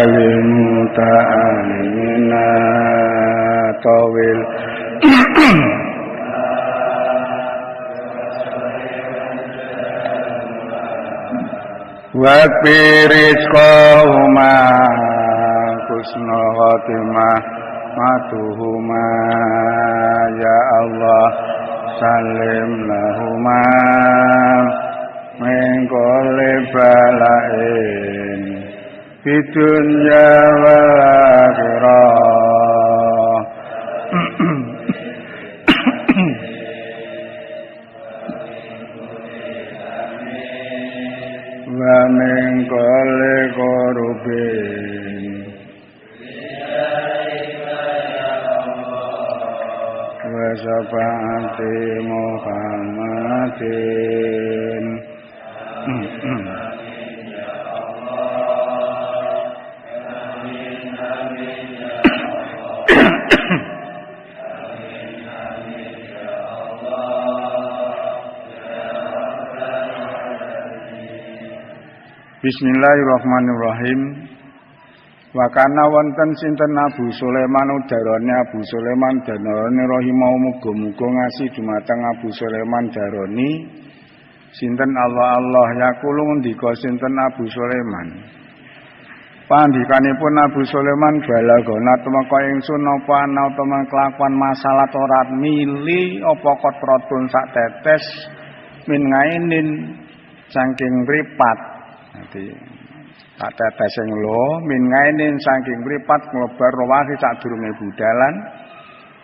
المتعلمين طويل Wakfi rizqahuma kusna khatimah matuhuma ya Allah salim lahuma min kulli bala'in fid dunya wal akhirah wa min kulli qurubin wa syafaati Muhammadin Bismillahirrahmanirrahim. Wa kana wonten sinten Abu Sulaiman udarane Abu Sulaiman danane rahimau muga-muga ngasi dumateng Abu Sulaiman darani sinten Allah yaqulu ngendika sinten Abu Sulaiman. Pandikanipun Abu Sulaiman balagona temeka ingsun apa ana utawa kelakuan masalah ora mili apa kotratun sak tetes min ngainin saking mripat. Dadi tak tetes sing lho min ngainin saking mripat nglebar rawahi sadurunge budalan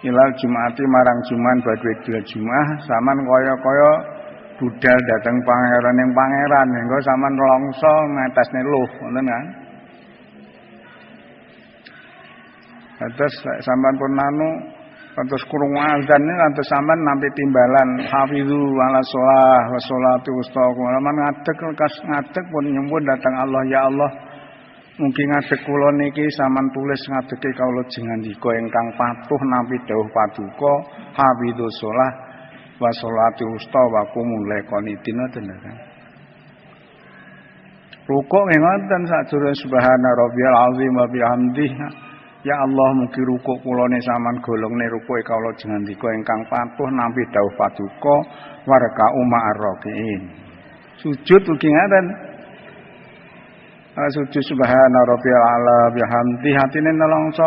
ilal Jumati marang Juman badhe dina Jumat saman kaya-kaya budal dateng pangeran ning pangeran engko saman longso ngetesne luh ngoten kan. Terus sampean pun anu terus kurung azan ini lantas sampean nampi timbalan hafizu ala sholah wa sholatu wusta kulaman ngadeg pun nyembun datang Allah ya Allah mungkin ngadeg kula niki sampean tulis ngadege kawula jengandika ingkang patuh nampi dawuh paduka hafizu sholah wa sholatu wusta wa qumul qanitin ngoten kan. Rukuk ngoten sadurunge subhana rabbiyal azim wa bihamdihi. Ya Allah mugi rukuk kulane sampean golongne rukuke kawula jengandika ingkang patuh nampi dawuh paduka warka umar rakiin. Sujud ugi ngaten. Sujud subhana rabbiyal ala bihamdi hatine nelongso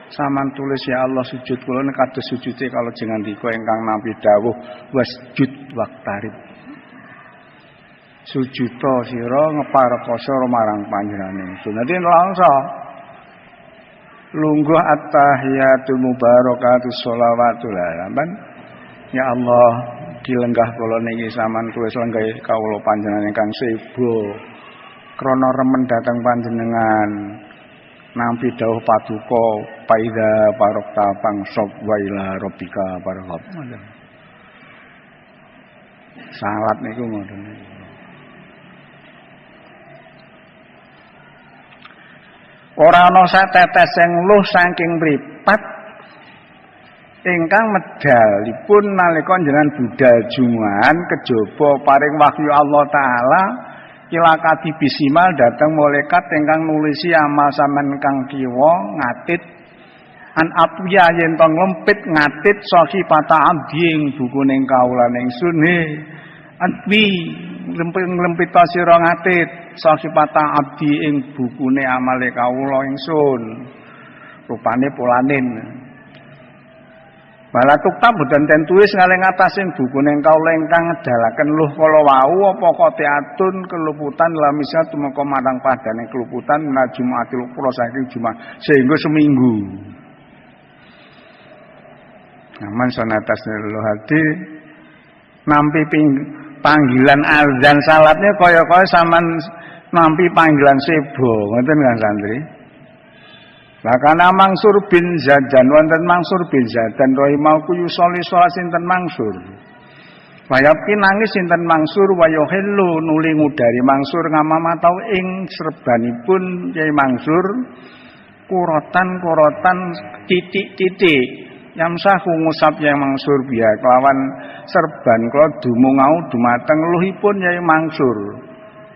sampean tulis ya Allah sujud kula kados sujude kawula jengandika ingkang nampi dawuh wasjud waqtarib. Sujuda sira ngeparekasa marang panjenengane. Sunate nelongso lungguh at-tahiyatul mubarakatus sholawatul alaman ya Allah dilenggah kula niki sampean tuwis lenggah kawula panjenengan ingkang sebo krana remen dhateng panjenengan nampi dawuh paduka paida parokta pangsop wa ila rabbika farghab. Salat niku ngoten. Ora ana satetes sing luh saking mripat ingkang medalipun nalika njenengan budal Jumaan kejaba paring wahyu Allah taala kilakati bisimal dhateng malaikat ingkang nulisi amal sampean kang kiwa ngatit an apya yen to nglempit ngatit sahifata abdi ing bukuning kawula ingsun Adwi nglempit sira ngatit sahifata abdi ing bukune amale kawula ingsun rupane polanin balatuk ta boten ten tulis ngaleng atasing bukune kawula ingkang ngedalaken luh kala wau apa koteatun keluputan lamisa tumeka marang padane keluputan najumatil qura saking Jumat sehingga seminggu aman sanatas lho hati nampi panggilan azan salatnya kaya-kaya sampean nampi panggilan sebo ngoten kan santri. Bahkan Mansur bin Zadan wonten Mansur bin Zadan rahimau ku yusoli salat sinten Mansur. Wayapki nangis sinten Mansur wayohillu nuli ngudari Mansur ngamamatau ing serbanipun Kyai Mansur kurotan titik-titik Yamsahu ngusap Yai Mansur biya kelawan serban kula dumungau dumateng luhipun Yai Mansur.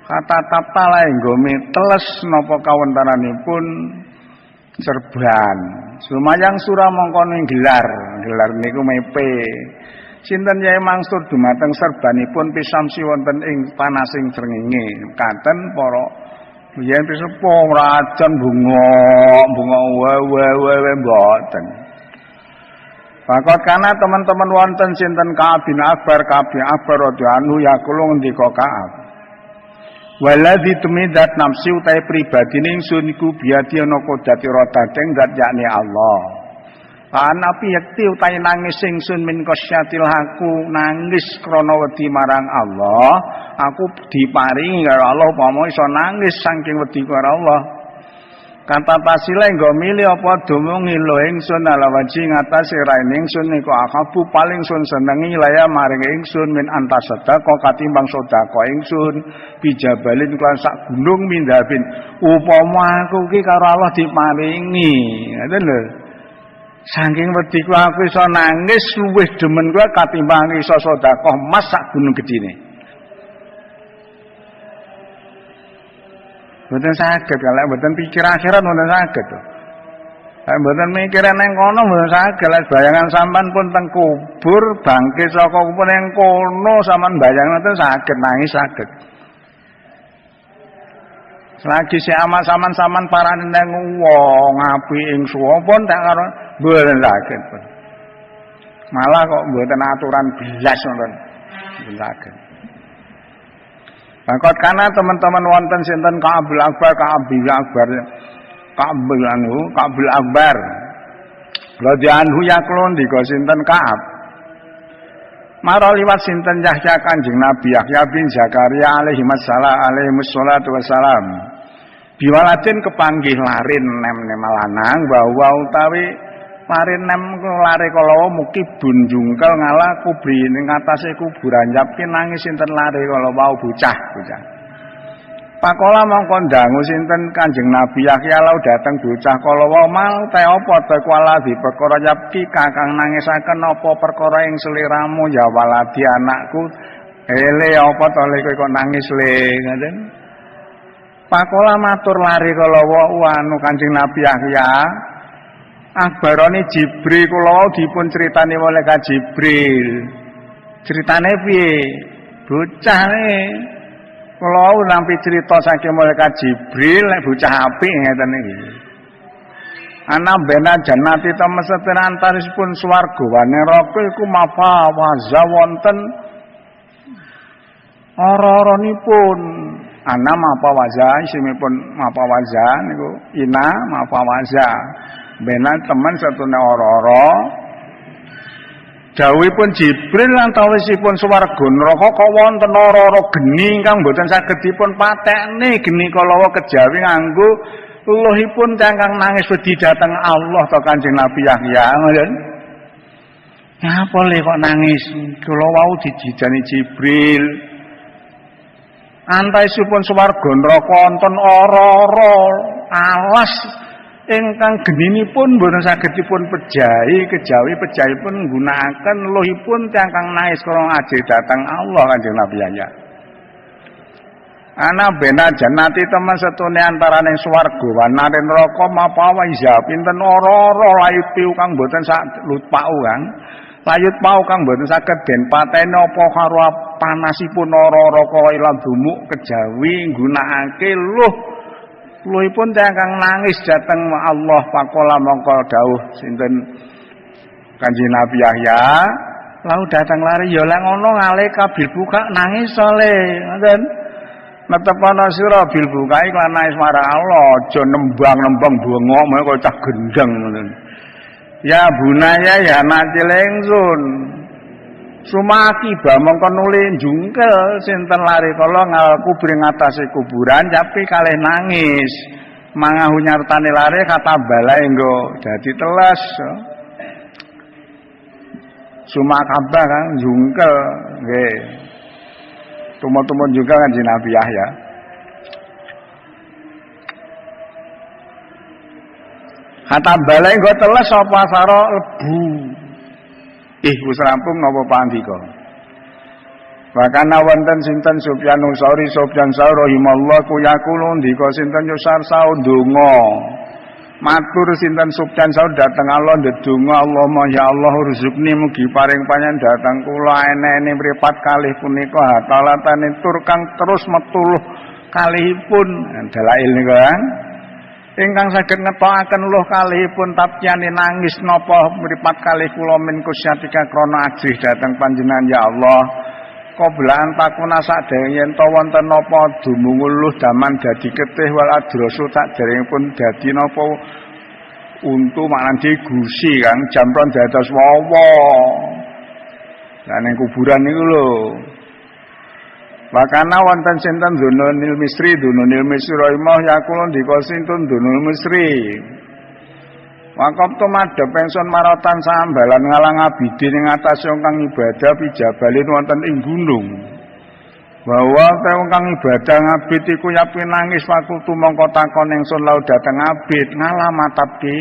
kata tapala nggo teles napa kawontenanipun serban. Sumayang surah mongko ning gelar niku mepe. Sinten Yai Mangsur dumateng serbanipun pisamsi wonten ing panasing srengenge. Kanten para yen pisepo rajan bunga wae mboten. Pakot kana teman-teman wonten sinten Ka'ab bin Akbar radhiyallahu anhu yaqulu ngendika Ka'ab. Waladzi tumidat nafsi utai pribadine ingsun iku biadi ana kodati rodateng zat yakni Allah. Anapi yakti utai nangis ingsun min qasyatil aku nangis krana wedi marang Allah. Aku diparingi karo Allah upama iso nangis saking wedi karo Allah. Kata pasile nggo milih apa dumungi lho ingsun ala waji ngatasé raine ingsun niku akabu paling sun senengi laya maring ingsun min antas sedekah katimbang sedekah ingsun bijabalin kelan sak gunung mindhabin upama aku ki karo Allah diparingi ngoten lho saking wedi ku aku iso nangis luwih demen kuwi katimbang iso sedekah emas sak gunung gedine. Mboten saged kalek mboten pikir akhirat mboten saged. Lek mboten mikir nang kono mboten saged. Lek bayangan sampean pun teng kubur bangkit saka kubur ning kono sampean bayang mboten saged nangis saged. Selagi si amal sampean parane nang wong apik ing suwon tak karo mboten saged. Malah kok mboten aturan blas ngoten. Mboten saged. Bakot kana teman-teman wonten sinten Ka'abul Akbar radhiyallahu anhu yaklun dika sinten Ka'ab maro liwat sinten Yahya Kanjeng Nabi Yahya bin Zakaria alaihi wassalatu wassalam biwalatin kepanggih larin nem lanang bahwa utawi larin nem lare kala mugi bunjungkel ngalah kubri ning atase kuburan yapki nangis sinten lare kala wau bocah. Pakola mongko ndangu sinten Kanjeng Nabi Yahya lau dateng bocah kala wau mal te apa te kuala di perkara yapki kakang nangisaken apa perkara ing seliramu ya waladi anakku ele apa to le kok nangis le ngoten. Pakola matur lare kala wau anu Kanjeng Nabi Yahya Akbarane Jibril kula dipun critani malaikat Jibril. Critane piye? Bocah kula nampi crita saking malaikat Jibril nek bocah apik ngeten iki. Ana bena jannati temeseten antarisipun swarga wa neraka iku mapa waza wonten ora-oranipun. Ana mapa waza isimipun mapa waza niku ina mapa waza. Benan teman satune ora-ora dawuhipun Jibril lan tawisipun swarga neraka kok wonten ora-ora geni ingkang boten saged dipun patekne geni kalawa kejawi nganggo luhipun cangkang nangis wedi dhateng Allah to Kanjeng Nabi Yahya ngoten. Ngapa le kok nangis kula wau dijidani Jibril antaisipun swarga neraka wonten ora-ora alas ingkang geninipun boten saged dipun pejahi kejawi pejahipun nggunakaken luhipun cangkang nangis kala ajih dhateng Allah Kanjeng Nabi Yahya. Ana bena jannati teman setune antaraning swarga lan neraka mapawa iza pinten ora-ora layut piu kang boten sak lutpau kang layut pau kang boten saged den pateni apa karo panasipun ora-ora kala ilang dumuk kejawi nggunakake luhipun cangkang nangis dhateng Allah pakola mongko dawuh sinten Kanjeng Nabi Yahya lau datang lari ya lek ngono ngale kabil buka nangis sole ngoten netepana sira bil buka iklan nangis marang Allah aja nembang-nembang bengok kaya cah gendeng ngoten ya bunaya ya anak cilengsun sumaki ba mongko nuli jungkel sinten lari kala ngakubur ngatasi kuburan tapi kalih nangis mangahu nyartane lari kata balae nggo dadi teles sumakaba kan jungkel nggih tumo-tumo juga kan Nabi Yahya kata balae nggo teles apa sara lebu wis rampung napa pandika. Wakana wonten sinten Sufyan Tsauri Sufyan Tsauri rahimallahu yaqulu ndika sinten Yusar Sau donga. Matur sinten Sufyan Tsauri dhateng Allah ndedonga Allahumma ya Allah ruzukni mugi paring panjenengan dhateng kula enene mripat kalih punika hatalatane tur kang terus metuluh kalihipun dalail niku kan. Ingkang saged ngetokaken luh kalihipun tapyane nangis napa mripat kalih kula min kusyatika krana ajrih dhateng panjenengan ya Allah. Koblaan takuna sadaya yen to wonten napa dumunguluh daman dadi ketih wal adrasu sakderengipun dadi napa untu maknane gusi Kang jampron dados wawa. Lah ning kuburan niku lho. Wakana wonten sinten Dununil Misri rahimah yaqulu ndika sinten Dununil Misri. Wakop to madhep pensun maratan sambalan ngalang abidin ing atas ingkang ibadah pijabalin wonten ing gunung. Bahwa ingkang ibadah ngabid iku yapi nangis fakultu mongko takon ingsun lau dhateng abid ngalamatapki.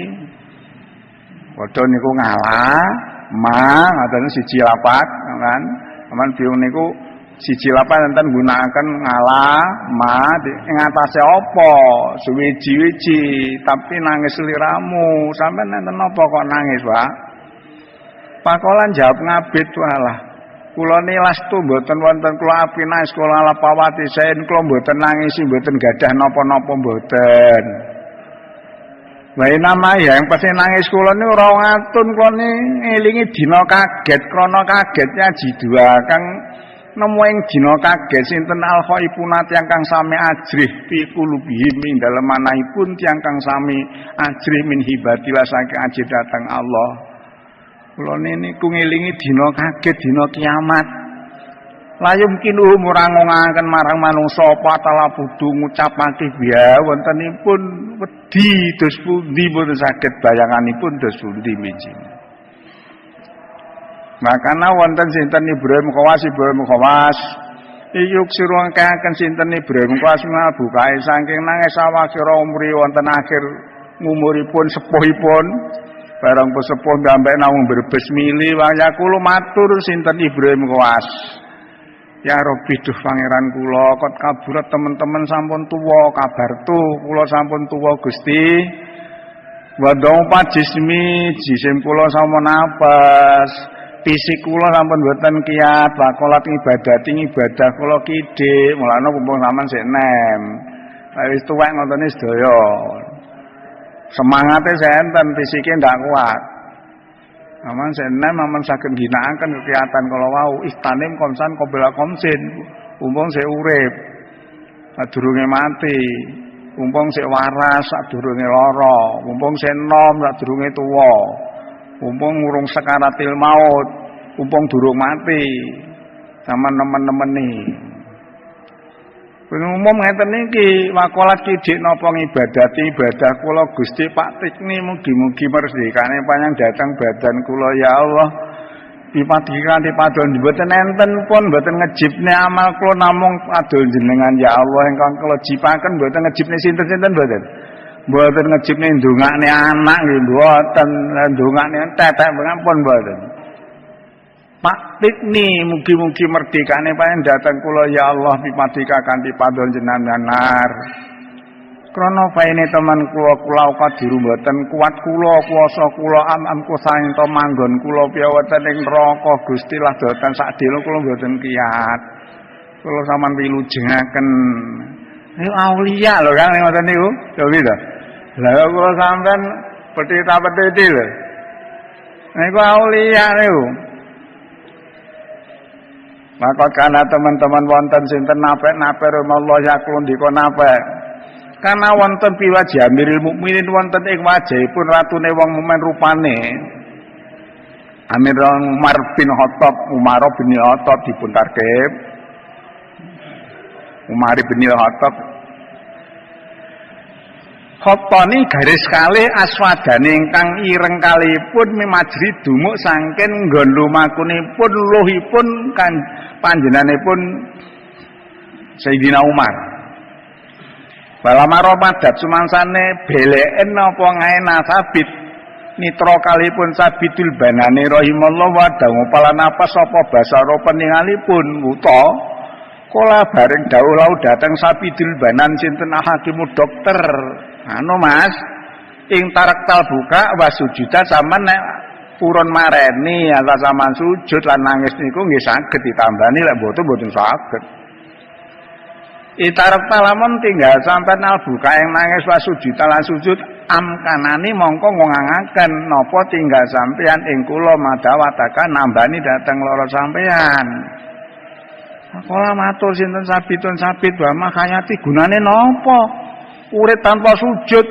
Padha niku ngalah, ngoten siji lapat kan. Aman biung niku siji lapat enten gunakaken ngalah, ing atase apa? Suwiji-wiji, tapi nangis liramu. Sampeyan enten napa kok nangis, Pak? Pakolan jawab ngabid walah. Kula nilastu mboten wonten kula api nangis kula lapawati saen kula mboten nangisi mboten gadah napa-napa mboten. Wae nama ya yang pasti nangis kula niku ora ngatun kula ngelingi dina kaget krana kagetnya jidua kang nemu ing dina kaget sinten al-khaifuna tiyang kang sami ajrih fi qulubihim ing dalem manahipun tiyang kang sami ajrih min hibatilah saking ajrih datang Allah. Kula niku ngelingi dina kaget dina kiamat. Layum kinuhum ora ngongaken marang manungsa apa tala budu ngucapake biya wontenipun wedi dos pundi boten saged bayanganipun dos pundi mijing. Makana wonten sinten Ibrahim Khawas iyuk sira kaken sinten Ibrahim Khawas ngabukae saking nangis sawakira umri wonten akhir ngumuripun sepuhipun barang pesepuh ndambek namung berbes mili waya kula matur sinten Ibrahim Khawas. Ya Rabbi duh pangeran kula kot kaburat teman-teman sampun tuwa kabartu kula sampun tuwa Gusti. Wa dawpa jismi jisim kula sampun apes. Fisik kula sampun boten kiyat, wakolat ibadah kula kidhik, mulane mumpung sampean sik nem. Wis tuwek ngontene sedaya. Semangate senten, fisike ndak kuat. Aman sik nem aman saged ginakaken kegiatan kala wau, istanim konsan qabla komsin. Mumpung sik urip. Sadurunge mati. Mumpung sik waras sadurunge lara, mumpung sik enom sadurunge tuwa. Mumpung urung sekaratil maut, mumpung durung mati, sama nemen-nemeni. Umum ngeten niki, wakolat kidik napa ngibadati ibadah kula Gusti Pak Tikni mugi-mugi merdekane panjang datang badan kula ya Allah. Dipadikan dipadon mboten enten pun mboten ngejipne amal kula namung adul jenengan ya Allah ingkang kula jipaken mboten ngejipne sinten-sinten mboten. Mboten ngejipne ndongakne anak nggih mboten, ndongakne tetek ngampun mboten. Pak Tikni mugi-mugi merdekane panjenengan dhateng kula ya Allah pipadika kanthi padon jenengan. Krana paine teman kula kadiru mboten kuat kula kuwasa kula amku saengta manggon kula piyawaten ing neraka Gusti lah dhateng sakdelo kula mboten kiyat. Kula sampean wilujengaken. Niku aulia lho Kang ngoten niku. Lho gitu. Lah kula sampean petita-petiti lho. Niku aulia niku. Maka kana teman-teman wonten sinten napek-napek Allah yaklun dika napek. Kana wonten piwajih Amirul Mukminin wonten ing wajahipun ratune wong mukmin rupane. Amir Umar bin Khattab, Umar bin Khattab dipun tarkib. Umar bin Khattab Khotoni garis kalih aswadane ingkang ireng kalihipun mimajri dumuk saking nggon lumakunipun luhipun kan panjenenganipun Sayyidina Umar. Balamaro padat sumangsane beleken napa ngae nasabit nitra kalipun Sabidul Banani rahimallahu wa dangu pala napas sapa basara peningalipun wuta kala bareng dawuh lau dateng Sabidul Banan sinten hakimu dokter anu Mas ing taraktal buka wasujuda sampean nek purun mareni asa sampean sujud lan nangis niku nggih saged ditambani lek mboten saged. Itaraktal lamun tinggal sampean albuka ing nangis wasujuda lan sujud amkanani mongko ngongangaken napa tinggal sampean ing kula madawataka nambani dateng loro sampean. Kala matur sinten sabit wa makayati gunane napa? Urip tanpa sujud,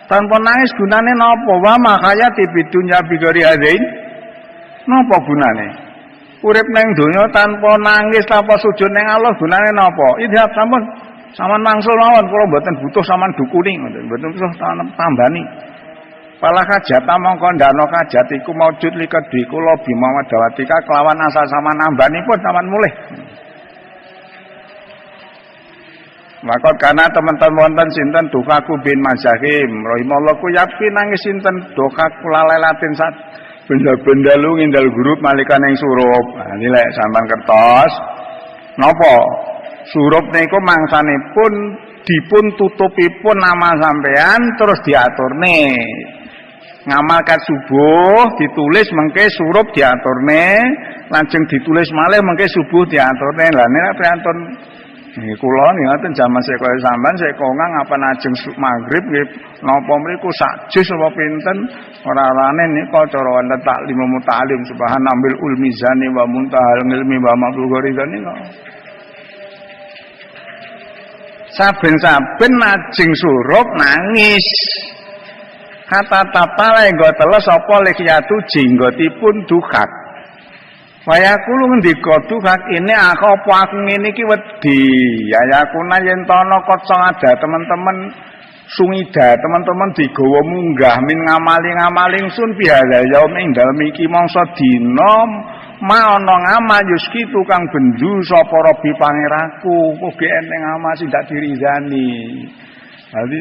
tanpa nangis gunane napa? Wa makayati bidunya bigori hadain. Napa gunane? Urip ning donya tanpa nangis, tanpa sujud ning Allah gunane napa? Idhab sampun sampean mangsul mawon kula mboten butuh sampean dukuni mboten butuh tambani. Pala kajata mongko ndana kajat iku maujud likedhi kula Bima Madawatika kelawan asal sampean nambanipun sampean mulih. Maka karena teman-teman wonten sinten Dukaku bin Mazahim rahimallahu yapi nangis sinten Dukaku lalelatin sat benda-benda lu ngindal grup malikan yang surup. Nah, ini lek sampean kertos. Napa? Surup niku mangsanipun dipun tutupipun nama sampean terus diaturne. Ngamalkan subuh ditulis mengke surup diaturne, lajeng ditulis malih mengke subuh diaturne. Lah nek priantun nggih kula niku jaman saya sampean saya kongang apa najeng magrib nggih napa mriku sak juz apa pinten ora-orane nika cara wonten taklim mutalim subhanambil ulmizani wa muntahal ilmi wa mablughoridan nika. Saben-saben najeng surup nangis. Kata tapala enggo teles apa likyatu jenggotipun Duhak. Wayaku ngendika Duhak ini aku ngene iki wedi. Ayakuna yen tono kaca ada teman-teman sungida teman-teman digawa munggah min ngamali ingsun bihala yaum ing dalem iki mangsa dina ma ana ngamal yuski tukang bendu sapa Rabbi pangeraku kok eneng ngamal sing dak dirizani. Dadi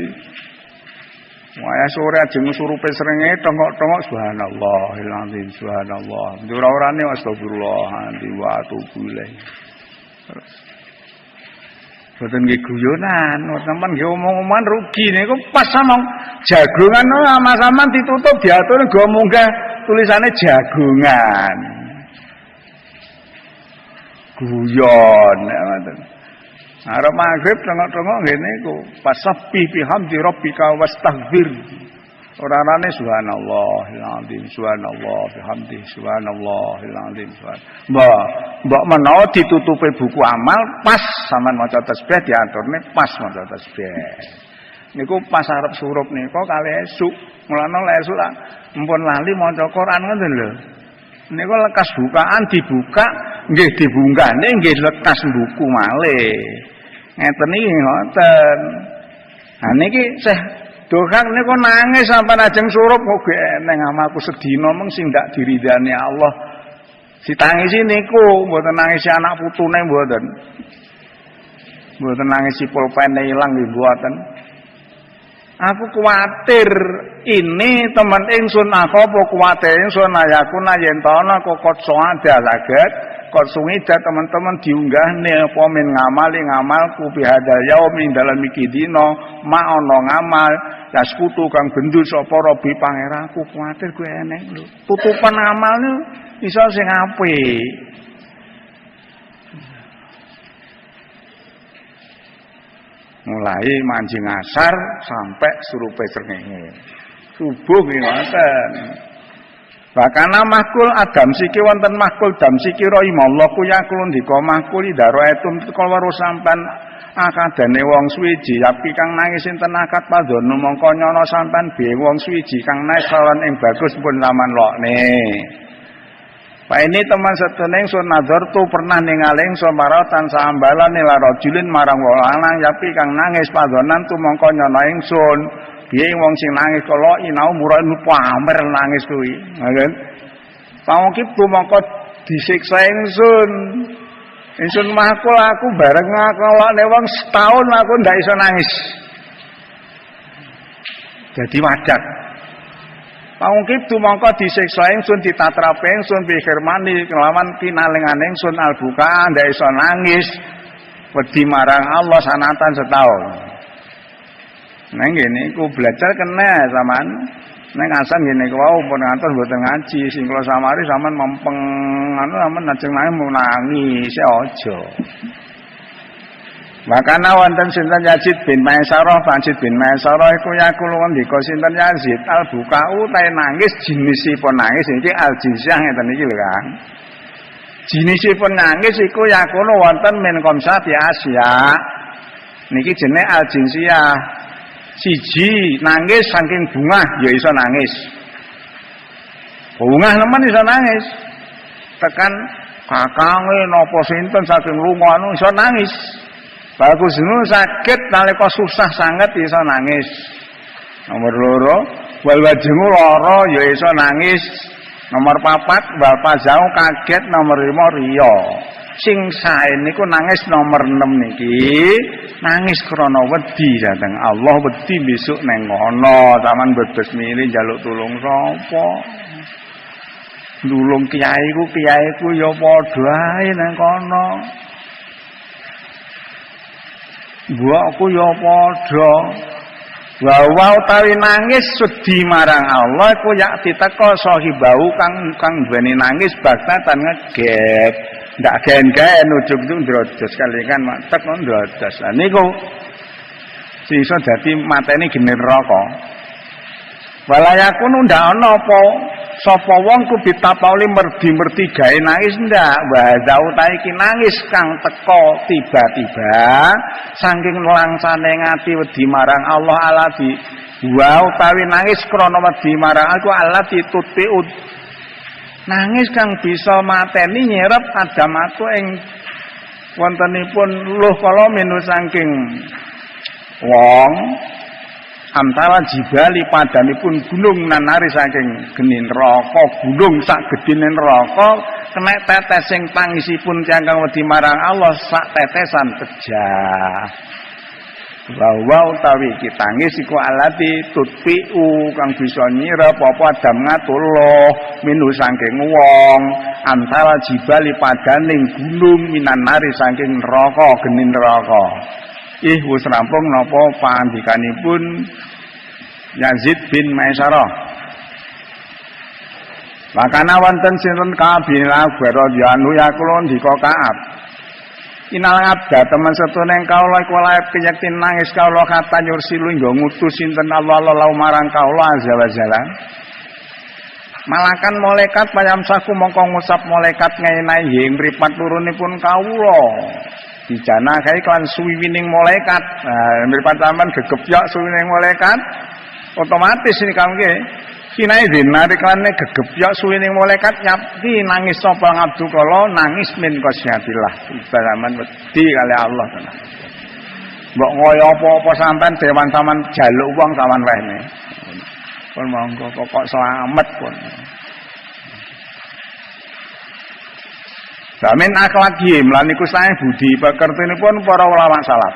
waya sore ajeng surupe srenge tengok-tengok subhanallahil subhanallah. Ora-orane astagfirullah andi wa atubu ilaih. Terus boten nggih guyonan, sampean nggih omong-omongan rugi niku pas samong jagongan sama sampean ditutup diatur nggo munggah tulisane jagongan. Guyon ngoten. Arep magrib tengok-tengok ngene iku pasabbi bihamdi rabbika wastaghfir. Ora-orane subhanallahil azim subhanallah bihamdi subhanallahil azim. Mbok menawa ditutupe buku amal pas sampean maca tasbih diaturne pas maca tasbih. Niku pas arep surup nika kali esuk. Mulane lek esuk lah mumpun lali maca Quran ngoten lho. Niku lekas bukaan dibuka nggih dibunggane nggih lekas buku malih. Ngeten iki ngoten. Nah niki Syekh Duhak niku nangis sampeyan ajeng surup kok eneng amalku sedina mung sing ndak diridani Allah. Ditangisi niku mboten nangisi anak putune mboten. Mboten nangisi pulpene ilang nggih mboten. Aku kuwatir ini teman ingsun aku apa kuwatir ingsun ayakuna yen ta ana kokot soada saged kok sungida teman-teman diunggahne apa min ngamalku bihadal yaum ing dalem iki dina ma ana ngamal yaskutu kang bendu sapa Rabbi pangeranku kuwatir kuwi eneng lho tutupan ngamalne iso sing apik. Mulai mancing asar sampai surupe srengenge. Subuh ki wonten. Bahkan mahkul adam siki wonten mahkul dam siki rahimallahu yakulun dika mahkul idaraetum kala sampan akadane wong suwiji yapi kang nangis sinten akad padana mongko nyono sampan biye wong suwiji kang nangis kalawan ing bagus pun laman lokne. Pak ini teman sedene ingsun nazar tu pernah ningali ingsun maratan saambalan ila rajulin marang wong lanang yapi kang nangis padonan tu mongko nyono ingsun piye wong sing nangis kala inau murah pamer nangis kuwi ngoten pamongki tu mongko disiksa ingsun mahkul aku bareng nglakone wong setahun aku ndak iso nangis jadi wajar Pangungkip mongko disiksa ingsun ditatrape ingsun bi khirmani kelawan kinalengan ingsun albuka ndak iso nangis wedi marang Allah sanatan setahun. Nang ngene iku belajar kena sampean. Nang asan ngene ku wau pun ngantos mboten ngaji sing kula samari sampean mempeng anu sampean najeng nangis ya aja. Makana wonten sinten Yazid bin Maisarah, Yazid bin Maisarah iku yakul ngendika sinten Yazid al-bukau tae nangis jinisipun nangis iki al-jinsiyah ngeten iki lho Kang. Jinisipun nangis iku yakul wonten min komsati Asia. Niki jenenge al-jinsiyah. Siji nangis saking bungah ya iso nangis. Bungah nemen iso nangis. Tekan kakange napa sinten saking lunga anu iso nangis. Bagus nu sakit nalika susah sanget iso nangis. Nomor loro, wal wajhu lara ya iso nangis. Nomor 4, wal pazau kaget. Nomor 5 riya. Sing sae niku nangis nomor 6 niki, nangis krana wedi dhateng Allah, wedi besok neng kono, sampean bedes mili njaluk tulung sapa? Nulung kiaiku ya padha ae nang kono. Mbokku ya padha. Wa utawi nangis sedhi marang Allah iku yak diteka sahibau kang duweni nangis baktatan ngeget. Ndak gen-gen ujug-ujug ndrodos kalikan matek ndrodos. Lah niku iso dadi mateni geni neraka. Walayakun ndak ana apa sapa wong ku bitapauli merdi-merdi gawe nangis ndak. Wa zauta iki nangis kang teka tiba-tiba saking langsane ngati wedi marang Allah alati. Wa utawi nangis krana wedi marang aku alati tutpiut. Nangis kang bisa mateni nyerep adamatu ing wontenipun luh kala minu saking wong antara jibali padanipun gunung nanari saking geni neraka gunung sak gedine neraka kena tetes sing tangisipun tiyang wedi marang Allah sak tetesan pejah. Wa utawi iki tangis iku alati tutpiu kang bisa nyirep apa adam ngatullah minu saking wong antara jibali padaning gunung minan nari saking neraka geni neraka. Wis rampung napa pangandikanipun Yazid bin Maisarah. Makana wonten sinten Ka'ab bin Al-Ahbar radhiyallahu yakulun dika Ka'ab. Inal abda teman setune kaula iku laep keyektin nangis kaula kata nyursilu nggo ngutus sinten Allah lau marang kaula azza wa jalla. Malakan malaikat payamsaku mongko ngusap malaikat ngenehi ing mripat turunipun kaula. Dijana kae kan suwiwining malaikat. Nah, mripat sampean gegebyok suwiwining malaikat otomatis ini kangge kinae dinariklane gegebyok suwining malaikat nyapti nangis sapa ngabdu kala nangis min qasyatillah ibaman wedi kali Allah tenan. Mbok ngoyo apa-apa sampean dewan sampean jaluk wong sampean wehne. Pun monggo pokok selamat pun. Samin akhlaqihim lan iku sae budi pekertinipun para ulama salaf.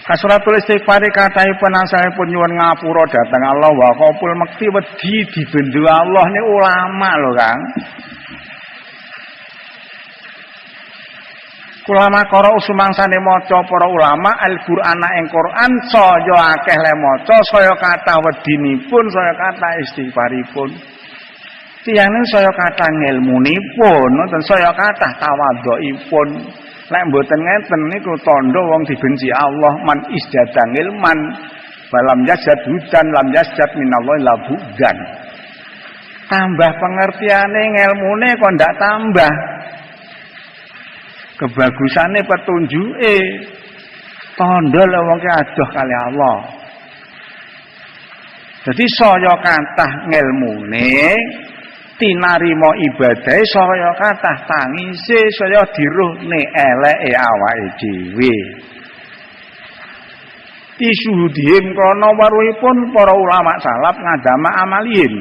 Kasuratul istighfar kathahipun asalipun nyuwun ngapura dhateng Allah wa qaul mekti wedi dibendu Allah ni ulama lho Kang. Ulama karo sumangsane maca para ulama Al-Qur'an ing Qur'an saya akeh le maca saya kathah wedinipun saya kathah istighfaripun. Tiyane saya kathah ngilmunipun wonten saya kathah tawadhuipun. Lek mboten ngeten niku tandha wong dibenci Allah man isjadang ilman balam yasjad hudan lam yasjad minallahi labudan. Tambah pengertiane ngelmune kok ndak tambah. Kebagusane petunjuke tandha lek wong ki adoh kali Allah. Jadi saya kathah ngelmune tinarima ibadahe saya kathah tangise saya diruhne eleke awake dhewe. Isuhudihim krana waruhipun para ulama salaf ngadama amalihim.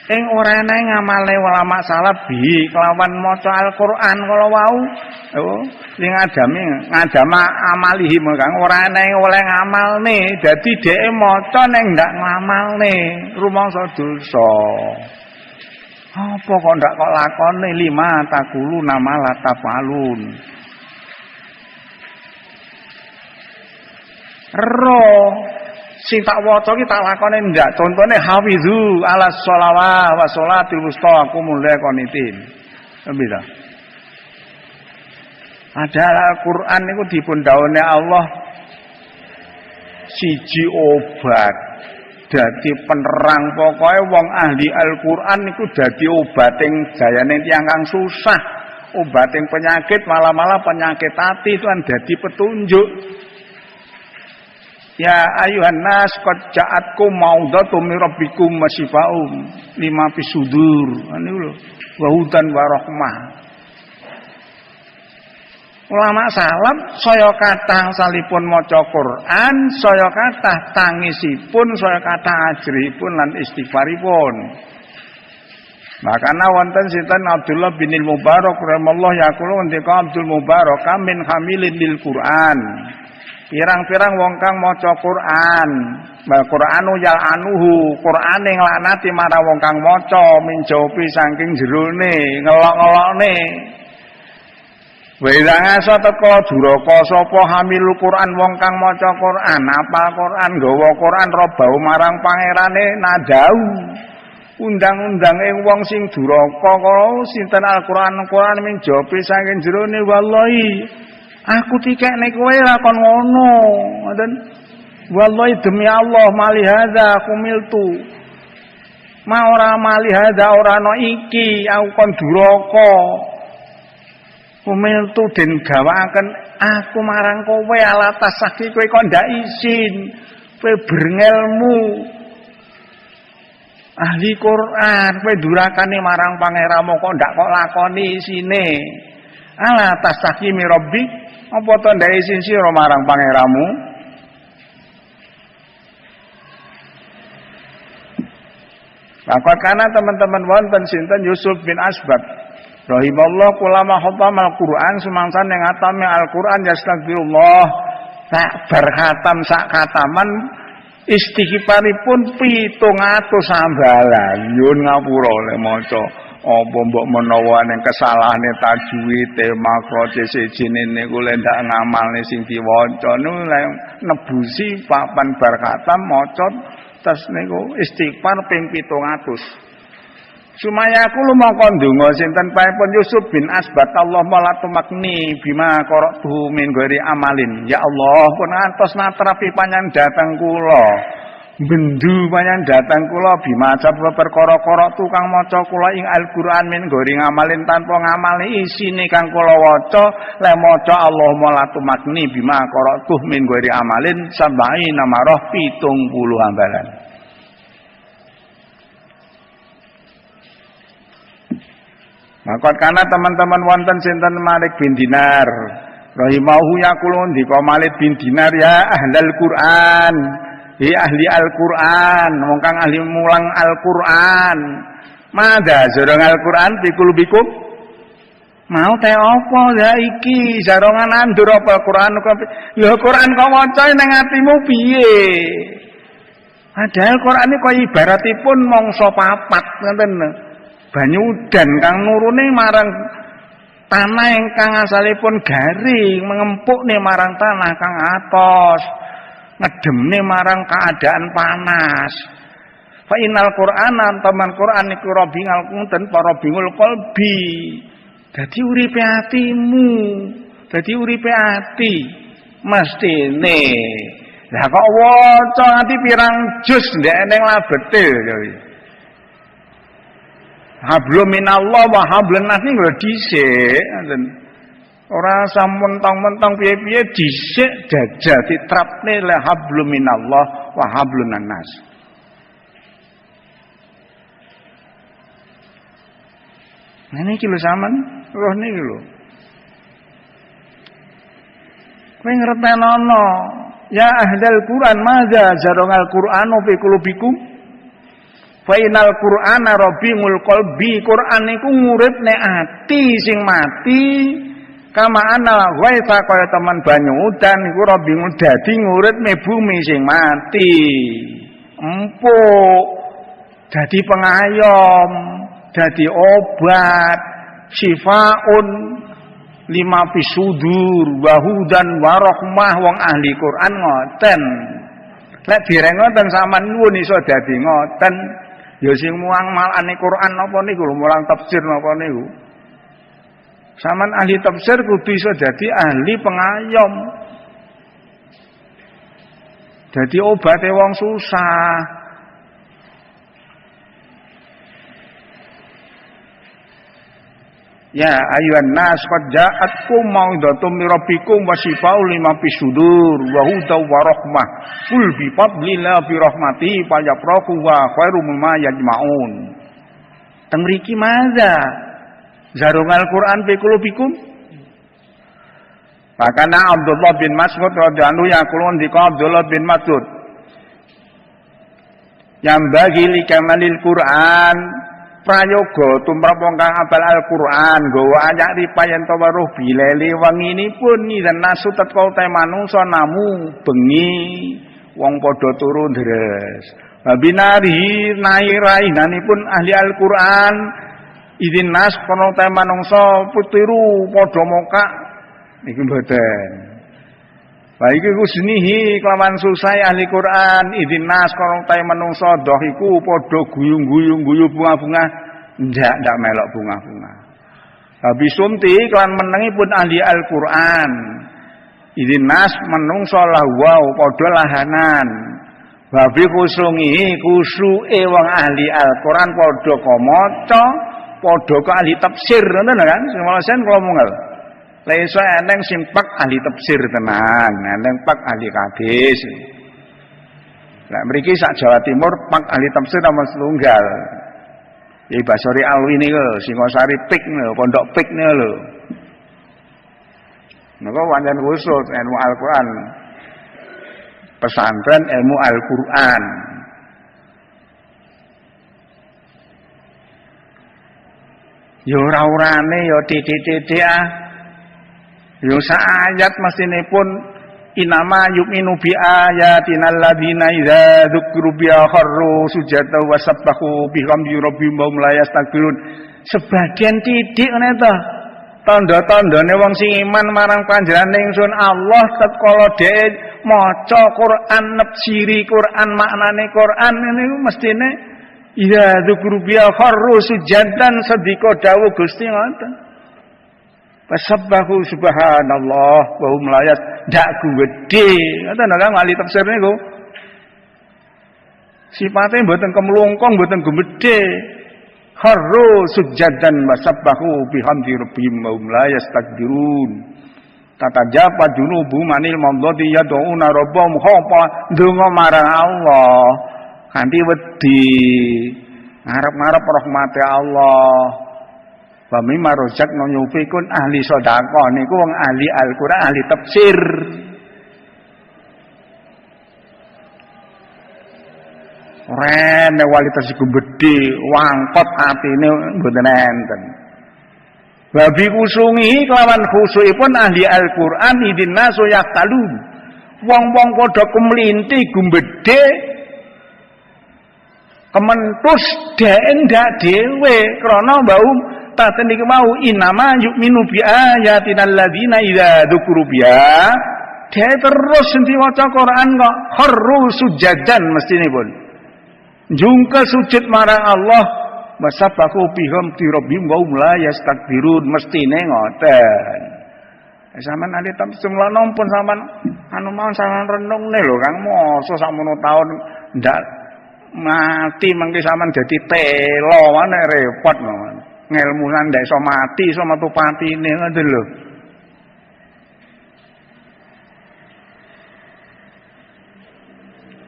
ing ora enek ngamale ulama salaf bi kelawan maca Al-Qur'an kala wau ning ngadama amalihi kang ora enek oleh ngamalne dadi dheke maca ning ndak ngamalne rumangsa dosa apa kok ndak kok lakone lima takulu nama latafalun roh sing tak waca ki tak lakone ndak contone hafizu ala sholawah wa sholatil wusta aku mulai konitin lha padahal Al-Qur'an niku dipun dawuhne Allah siji obat dadi penerang pokoke wong ahli Al-Qur'an niku dadi obating jayane tiyang kang susah obating penyakit malah penyakit hati itu kan dadi petunjuk. Ya ayuhan nas qad ja'atkum maudatum min rabbikum masyifaa'um lima fisudur niku lho wa hudan wa rahmah. Ulama salaf saya kathah salipun maca Quran, saya kathah tangisipun, saya kathah ajripun lan istighfaripun. Makana wonten sinten Abdullah bin Mubarak rahimallahu yaqulu ngendika Abdul Mubarak min hamilin lil Quran. Pirang-pirang wong kang maca Quran, wa Qur'anu yal'anuhu, Qur'ane nglaknati marang wong kang maca minjopi saking jerone, ngelok-ngelokne. Wa idza ngasa teka duraka sapa hamilul Quran wong kang maca Quran, apal Quran, nggawa Quran robau marang pangerane nadau. Undang-undang wong sing duraka kala sinten Al-Qur'an minjopi saking jerone wallahi aku tikekne kowe ra kon ngono, ngoten. Wallahi demi Allah mali hadza kumiltu. Ma ora mali hadza ora ana iki, aku kon duraka. Kumiltu den gawakaken aku marang kowe alatas saki kowe kon ndak izin. Kowe berngelmu. Ahli Quran, kowe durakane marang pangeranmu kok ndak kok lakoni isine. Alatas saki mi rabbi apa to ndak izin sira marang pangeranmu? Maka karena teman-teman wonten sinten Yusuf bin Asbad rahimallahu ulama khatam Al-Qur'an sumangsa ning atame Al-Qur'an yastagfirullah tak berkhatam sak khataman istighfaripun 700 sambalan nyun ngapura lek maca apa mbok menawa ning kesalahane tajwid makroce sejine niku lek ndak ngamalne sing diwaca niku nebusi papan bar khatam maca terus niku istighfar ping 700. Sumaya aku lumangka ndonga sinten paepun Yusuf bin Asbat Allahumma la tumakni bima qara'tu min ghairi amalin. Ya Allah pun antos natrapi panjenengan dhateng kula. Bendu panjenengan dhateng kula bima sabab perkara-kara tukang maca kula ing Al-Qur'an min ghairi ngamalin tanpa ngamali isine kang kula waca le maca Allahumma la tumakni bima qara'tu min ghairi amalin sabai namarah 70 hambalan. Maka karena teman-teman wonten sinten Malik bin Dinar rahimahu yaqulun ndika Malik bin Dinar ya ahlal Quran ahli Al-Qur'an wong kang ahli mulang Al-Qur'an madha jorong Al-Qur'an pikulubikum mau teh apa ya iki jarongan andur apa Qur'an lho Qur'an kok maca ning atimu piye padahal Qur'an iki kaya ibaratipun mangsa papat ngoten banyu udan kang nurune marang tanah ingkang asalipun garing mengempukne marang tanah kang atos ngedemne marang keadaan panas fa innal qur'ana taman Qur'an iku robingal kunten para bingul qalbi dadi uripe atimu dadi uripe ati mestine lah kok waca nganti pirang juz ndek ning labete hablum minallah wa hablun nas niku dhisik ngoten. Ora sampun mentang-mentang piye-piye dhisik jajal ditrapne le hablum minallah wa hablun nas. Nah niki lho sampean, roh niki lho. Kowe ngertenono, ya ahlal Quran madza jarongal Qur'anu fi qulubikum Fa inal Qur'ana rabiul qalbi, Qur'an iku nguripne ati sing mati. Kama ana waisa kaya teman banyu udan iku rabiul dadi nguripne bumi sing mati. Empuk dadi pengayom, dadi obat, sifaun lima pisudur wahudan warahmah wong ahli Quran ngoten. Lek direng ngoten sampean nuwun iso dadi ngoten. Ya sing mulang malane Quran napa niku lho, mulang tafsir napa niku. Sampean ahli tafsir kudu iso dadi ahli pengayom. Dadi obate wong susah. Ya ayuhan nas qad ja'atkum mau'izatum mir rabbikum wa shifaa'un lima fis sudur wa hudaw wa rahmah qul bi fadlillah bi rahmati fayafrahu wa khairum mimma yajma'un. Teng mriki madza zarungal Quran fi qulubikum. Makana Abdullah bin Mas'ud radhiyallahu anhu yaqulun di Abdullah bin Mas'ud yang bagi li kamalil Quran prayoga tumrap wong kang apal Al-Qur'an nggawa ayak ripayen tawaruh bilele wanginipun idan nasu tetko te manungsa namu bengi wong padha turu ndres babinari nairainanipun ahli Al-Qur'an idin nas kono te manungsa putiru padha mokak niku mboten. Baik iku senihi kelawan susah ahli Quran idin nas kono te manungsa doh iku padha guyung-guyung guyu bunga-bunga ndak melok bunga-bunga. Habis sumti kelan menengipun ahli Al-Quran idin nas manungsa lahwa padha lahanan. Babi kusungi kusuke wong ahli Al-Quran padha kamaca padha ka ahli tafsir ngoten kan sing walasen kula mungel. Lah iso eneng sing pak ahli tafsir tenan, eneng pak ahli hadis. Lah mriki sak Jawa Timur pak ahli tafsir namung setunggal. Ya Basori Alwi niku Singosari Pik niku, Pondok Pik niku lho. Napa pancen khusus ilmu Al-Qur'an. Pesantren ilmu Al-Qur'an. Ya ora-orane ya titik-titik ah. Ya saayat mestinipun inama yu'minu bi ayatina alladziina idza dzukru biha kharru sujada wa sabbahu bihamdi rabbihim wa hum la yastaghfirun. Sebagian titik ngene to. Tanda-tandane wong sing iman marang panjenengan ingsun Allah tatkala dhek maca Quran nafsiri Quran maknane Quran niku mestine idza dzukru biha kharru sujadan sedika dawuh Gusti ngoten. Fasabbahu subhanallah wa hum la dak gede. Ngoten lho Kang ahli tafsir niku. Sipate mboten kemlungkung, mboten gumedhe. Kharru sujadan wasabbahu bihamdi rabbihim wa hum la yastakbirun. Tatajaba junubu manil mamdadi yad'una rabbahum khawfa ndonga marang Allah. Kanthi wedi ngarep-ngarep rahmate Allah. Wa mimma razaqna yufikun ahli sedekah niku wong ahli Al-Qur'an ahli tafsir. Rene kualitas iku gedhe wangkot atine mboten enten. Babi kusungi kelawan khusuipun ahli Al-Qur'an idin nasu yaqtalun. Wong-wong padha kumlinti gumbedhe kementus dhek ndak dhewe krana mbau taten iki mau inama yu'minu bi ayatina alladziina idza dzukru biha dia terus senti waca Quran kok kharru sujadan mestinipun jungkel sujud marang Allah masabbahu bihim rabbihim wa hum la yastakbirun mestine ngoten. Sampeyan ali tafsir nompun sampean anu mawon sampean renungne lho Kang mosok sakmono taun ndak mati mengke sampean dadi telo wae repot mawon. Ngelmunan ndak iso mati iso metu patine ngoten lho.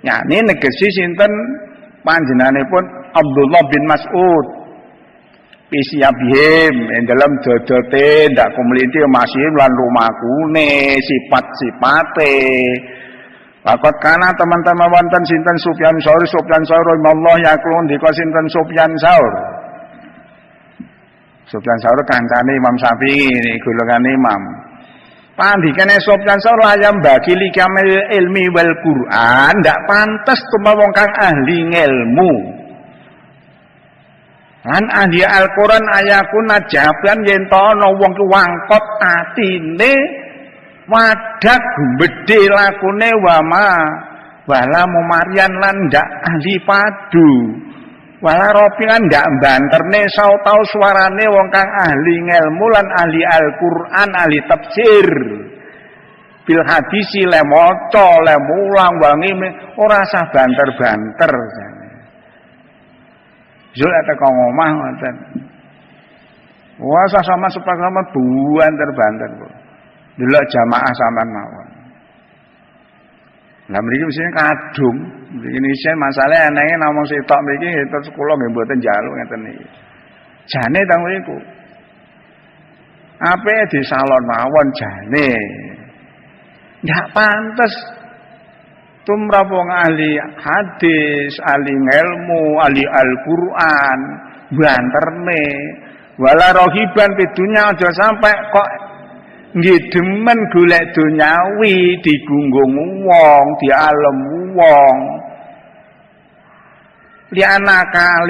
Ya ini negesi sinten panjenenganipun Abdullah bin Mas'ud Pisyabihim yang dalam dodote ndak kumlinti masih lan rumahkune sifat-sifate Pakot kana teman-teman wonten sinten Sufyan Saur Allah yakulun dika sinten Sufyan Saur. Sufyan Saur kancane Imam Syafi'i, golongane imam. Pandikane Sufyan Saur layam bagi likamil ilmi wal Quran, ndak pantes tumawa wong kang ahli ilmu. Lan ahli Al-Qur'an ayakun najaban yen to ana wong ku wangkot atine wadak gembedhe lakune wala mumarian lan ndak ahli padu. Wala ropian ndak banterne tau suarane wong kang ahli ilmu lan ahli Al-Qur'an, ahli tafsir. Bil hadisi le maca, le mulang wangi ora sah banter-banter. Jul teko ngomah ngoten. Wah sama sepakat banter-banter kok. Delok jamaah sampean mawon. Lah mriki mesti kadung, mriki nisen masalahe enenge namung sitok mriki terus kula nggih mboten njaluk ngeten iki. Jane teng mriku. Ape disalon mawon jane. Ndak pantes tumrap wong ahli hadis, ahli ilmu, ahli Al-Qur'an, banterne. Wala rohiban pidunya aja sampai kok nggih demen golek donyawi digunggung wong, dialem wong. Li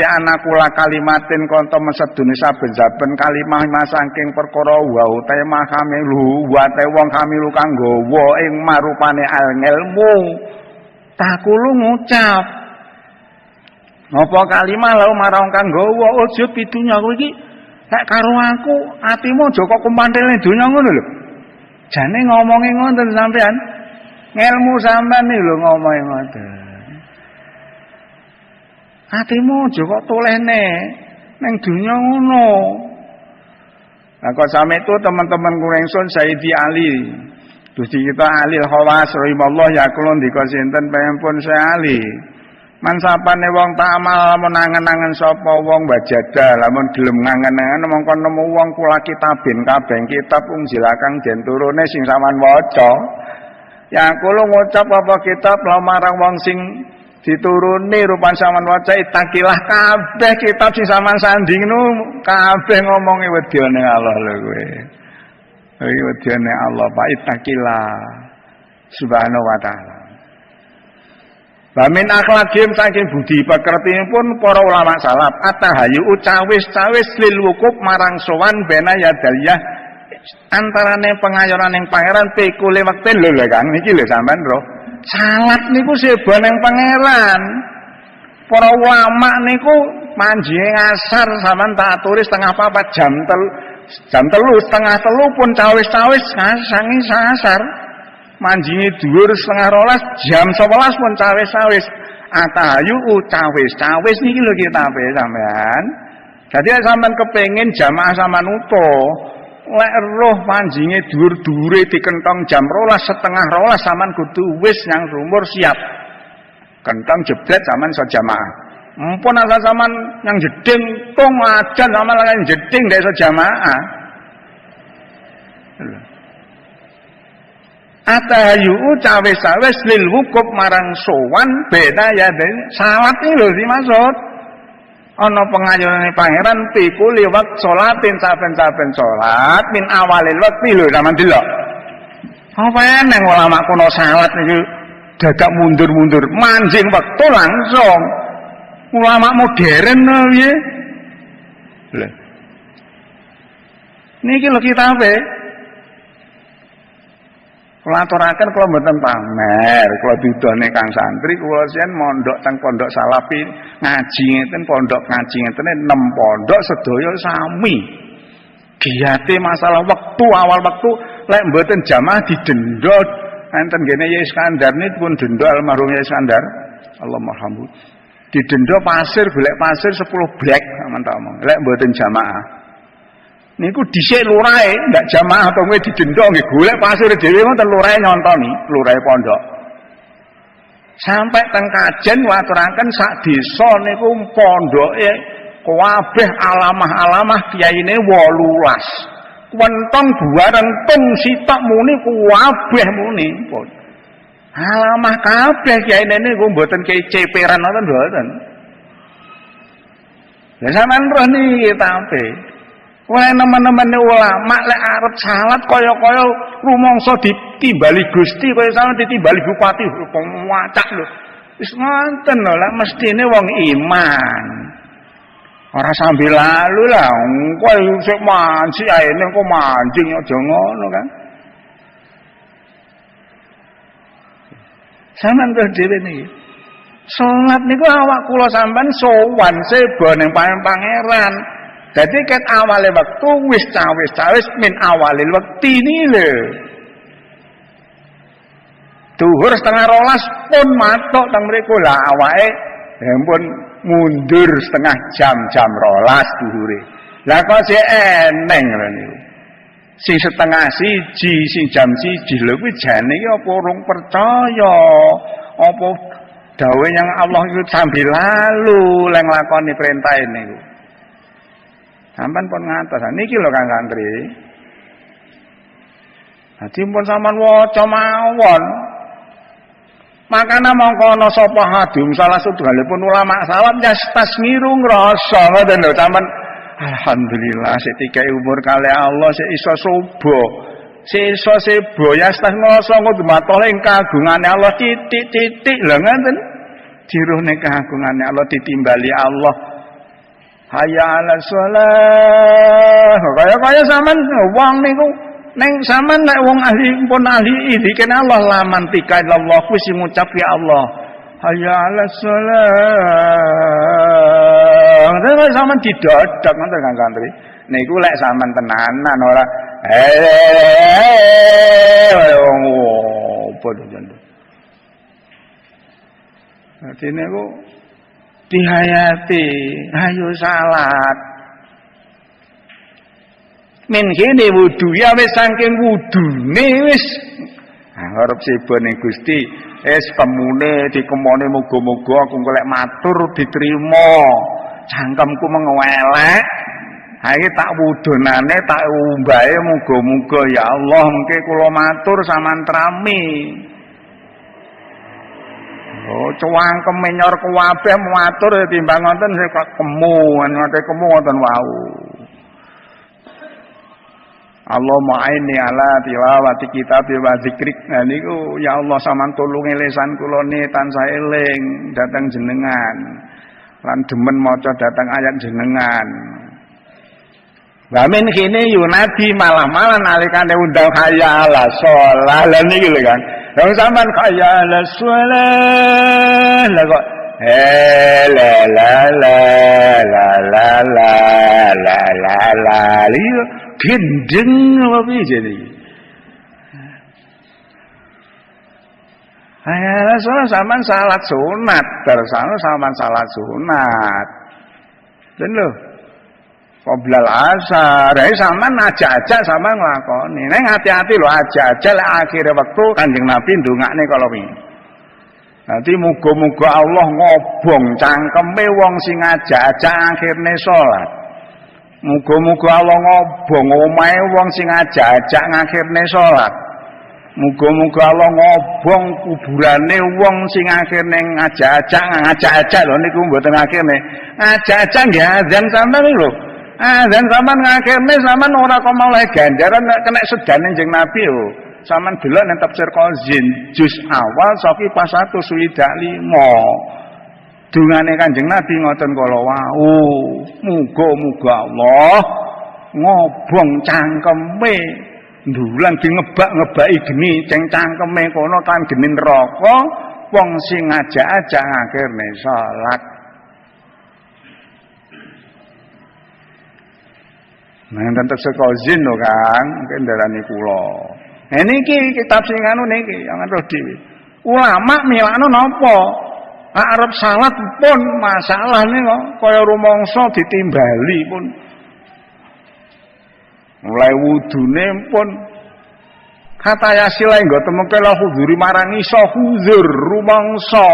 anakula kalimatin konto mesedune saben-saben kalimah masangking perkara wa tema kami lu wa te wong kami lu kang nggawa ing marupane ilmu. Takulu ngucap. Napa kalimah lau marang kang nggawa aja pidunya kowe iki nek karo aku atimu aja kok kumpantele donya ngono lho. Jane ngomongi ngoten sampean. Ngelmu sampean iki lho ngomongi ngoten. Atimu aja kok tolehne ning donya ngono. Lah kok sampe itu teman-teman kurengsun Sayyidi Ali. Gusti kita Ali Khawas rahimallahu yakulun dika sinten pempun Syekh Ali. Mansapane wong tak amal lamun nangen-nangen sapa wong wajada lamun gelem ngangen-nangen mongko nemu wong kula kitabin kabeh kitab unjilakang den turune sing sampean waca. Ya kula ngucap apa kitab marang wong sing dituruni rupan sampean waca itakilah kabeh kitab sing sampean sanding nu kabeh ngomongi wedyane Allah lho kowe. Iki wedyane Allah Pak itakilah subhanahu wa ta'ala. Bamin akhlakim saking budi pekertinipun para ulama salaf atahayu cawis-cawis lil wukuf marang sowan bena yadaliyah antarane pengayoran ing pangeran pikule wekten lho kan iki lho sampean ro salat niku seba ning pangeran para ulama niku manjinge ngasar sampean tak aturi setengah 4 jam 3 setengah 3 pun cawis-cawis sangi sasar manjingi dhuwur setengah 12 jam 11 pun cawis-cawis atahayu cawis niki lho kitabe sampean. Dadi sampean kepengin jamaah sampean utuh lek roh manjinge dhuwur-dhuwure dikentong jam 12 setengah 12 sampean kudu wis nyang sumur siap. Kentong jebret sampean iso jamaah. Mumpun asal sampean yang jeding tong ajan sampean lagi jeding ndak iso jamaah. Atahayu cawis-cawis lil wukuf marang sowan beda ya den salat iki lho dimaksud ana pengayunane pangeran piku liwat salatin saben-saben salat min awalil wekti lho sampean delok apa eneng ulama kuno salat niku dadak mundur-mundur manjing wektu langsung ulama modern piye lho niki lho kitabe. Kula aturaken kula mboten pamer, kula didone Kang santri kula sian mondok teng pondok Salafi ngaji ngeten pondok ngaji ngeten 6 pondok sedaya sami. Giyate masalah wektu awal wektu lek mboten jamaah didenda enten gene Yai Iskandar nipun denda almarhum Yai Iskandar Allahumma didenda pasir golek pasir 10 blek sampeyan tak omong lek mboten jamaah. Niku dhisik lurahe ndak jamaah to kowe didenda nggih golek pasir dhewe ngoten lurahe nyontoni lurahe pondok. Sampai teng kajen waturaken sak desa niku pondoke kabeh alamah-alamah kiyaine 18. Wentong bareng tung sitok muni kabeh muni pun. Alamah kabeh kiai niku mboten kiai ceperan ngoten mboten. Lah sampean roh niki tampe. Wah nemen-nemen ulama lek arep salat kaya-kaya rumangsa ditimbali Gusti kaya sampean ditimbali bupati wacak lho. Wis ngoten lho lek mestine wong iman. Ora sambil lalu lah engko sik manci ae nek mancing aja ngono kan. Sampeyan kok dhewe niki. Salat niku awak kula sampean sowan seba ning pangeran. Dadi ket awale wektu wis cawis min awalil wekti ini lho. Duhur 11:30 pun matuk teng mriku lah awake pun mundur setengah jam 12 duhure. Lah kok sik eneng lho niku. Sing setengah siji, sing jam 1 lho kuwi jane iki apa urung percaya? Apa dawuh yang Allah iku sambil lalu lek nglakoni perintah niku. Sampeyan pun ngatos. Niki lho Kang Santri. Dadi pun sampean waca mawon. Makana mongko ana sapa hadim salah setunggalipun ulama salaf yastasmiru ngrasa ngoten lho sampean. Alhamdulillah sik dikai umur kali Allah sik iso subuh. Sik iso sebo yastas ngrasa ngudmatole ing kagungane Allah titik-titik lho ngoten. Diruhne kagungane Allah ditimbali Allah. Hayya 'alas shalah. Kaya sampean wong niku ning sampean nek wong ahli pun ahli dikene Allah laman tika Allah kuwi sing ngucap ya Allah. Hayya 'alas shalah. Nek sampean didodok ngoten Kang Santri. Niku lek sampean tenanan ora opo jeneng. Dadi niku dihayati, ayo salat. Men kene wudu ya wis saking wudune wis arep sebone Gusti, temune dikemone muga-muga aku golek matur diterima. Cangkemku mengelek. Ha iki tak wudunane tak umbahe muga-muga ya Allah mengke kula matur samantrami. Oh, cuwangkem menyor kuwabeh matur timbang wonten sing kemu, ngoten kemu wonten wau. Allahumma aini ala tilawati kitab wa zikrik. Nah niku ya Allah sampean tulungi lisan kula ni tansah eling dhateng jenengan. Lan demen maca dhateng ayat jenengan. Wa min kene yunadi malah-malah nalikane undang hayya ala shalah. Lah niki lho kan. Wong sampean kaya la shalah la kok la la la la la la la la la liyo gendeng apa piye jadi. Kaya la shalah sampean salat sunat, tersane sampean salat sunat. Den lho. Qoblal asar, dari sampean aja-aja sampean nglakoni. Ning hati-hati lho aja-aja lek akhire wektu Kanjeng Nabi ndongakne kala wingi. Nanti muga-muga Allah ngobong cangkeme wong sing aja-aja akhirne salat. Muga-muga Allah ngobong omahe wong sing aja-aja ngakhirne salat. Muga-muga Allah ngobong kuburane wong sing akhirne ngajak-ajak lho niku mboten akhirne. Ngajak-ajak nggih azan sampean lho. Dan sampean ngakhirne sampean ora kok malah ganjaran nek kena sedane Kanjeng Nabi lho. Sampean delok nang tafsir Qazin juz awal saiki pas 1 swidak 5. Dungane Kanjeng Nabi ngoten kala wau. Muga-muga Allah ngobong cangkeme ndulang di ngebak-ngebaki geni cangkeme kono kan geni neraka wong sing ngajak-ajak akhirne salat. Nah, enten sekozin lho Kang, kendarane kula. Nah niki kitab sing anu niki yang terus dhewe. Ulama milakno napa? Arep salat pun masalah nih kok kaya rumangsa ditimbali pun. Mulai wudune pun kata yasila nggo temuke la huzuri marang iso huzur rumangsa.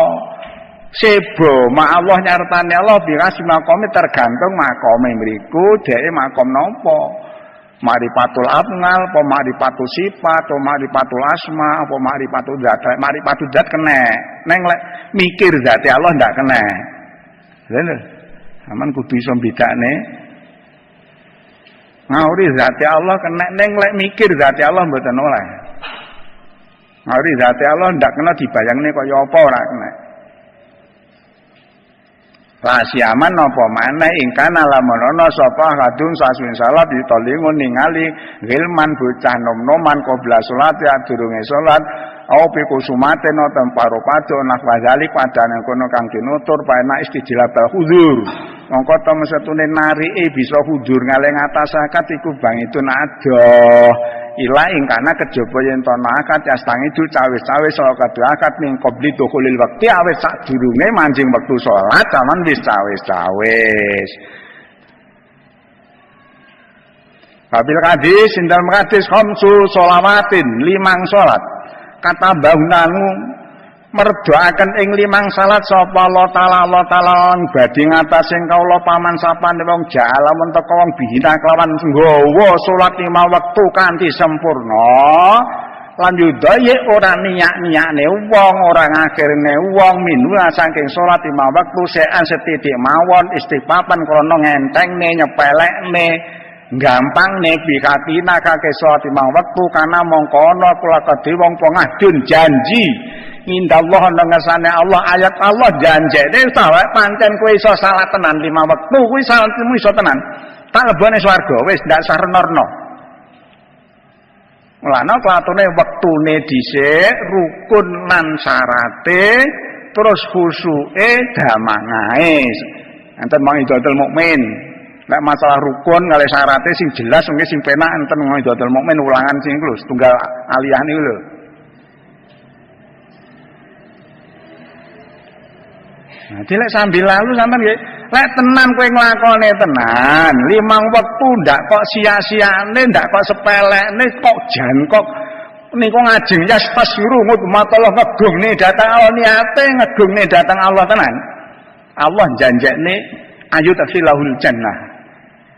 Sebo mak Allah nyartane Allah bikasi makome tergantung makome mriku dheke makom napa. Ma'rifatul af'al, apa ma'rifatul sifat, apa ma'rifatul asma, apa ma'rifatul zat. Ma'rifatul zat kena. Neng lek mikir zate Allah ndak kena. Lha sampean kudu iso bedakne. Ngauri zate Allah kena, neng lek mikir zate Allah mboten oleh. Ngauri zate Allah ndak kena dibayangne kaya apa ora kena. Rahasiaman napa maneh ingkang lamun ana sapa kadung sasuwin salat ditolingun ningali gilman bocah nom-noman qabla salat ya durunge salat au bi kusumaten temparo padha nak wazali padane kono kang tinutur paenak istijlabal hudzur mongko temen setune narike bisa hudzur ngaleng atas zakat iku bangitun adoh ila ingkana kejaba yen to nakat yastangi du cawis-cawis saka kadhe akad ning qabli dukhulil wekti awit sadurunge manjing wektu salat sampean wis cawis-cawis. Kabil hadis sindal hadis khamsu sholawatin 5 salat kata bahunanu merdoaken ing 5 salat sapa Allah taala badhe ngatasing kaula paman sapane wong jala men teka wong bihina kelawan nggawa salat 5 wektu kanthi sempurna lan yudaya ora niyak-niyakne wong ora ngakhirne wong minua saking salat 5 wektu sean setitik mawon istighfaran krana ngentengne nyepelekne gampangne bikatina kake salat 5 wektu kana mongko ana kula kedhe wong pengadun janji indallah ngengasane Allah ayat Allah janjene sawe pancen kowe iso salat tenan 5 wektu kuwi salatmu iso tenan tak lebone swarga wis ndak sarnorno mulane klatune wektune dhisik rukun lan syarate terus khusuke damangae enten mang idul mukmin nek masalah rukun kali syarate sing jelas mungkin sing penak enten mang idul mukmin ulangan sing lho tunggal aliyah niku lho. Nah, dilek sambil lalu sampean nggih, lek tenan kowe nglakone tenan, 5 wektu ndak kok sia-siane, ndak kok sepelekne, kok jan kok niku ngajeng yastasyiru ngutmatullah ngegungne datang Allah niate ngegungne datang Allah tenan. Allah janjekne ayu tafsilahul jannah.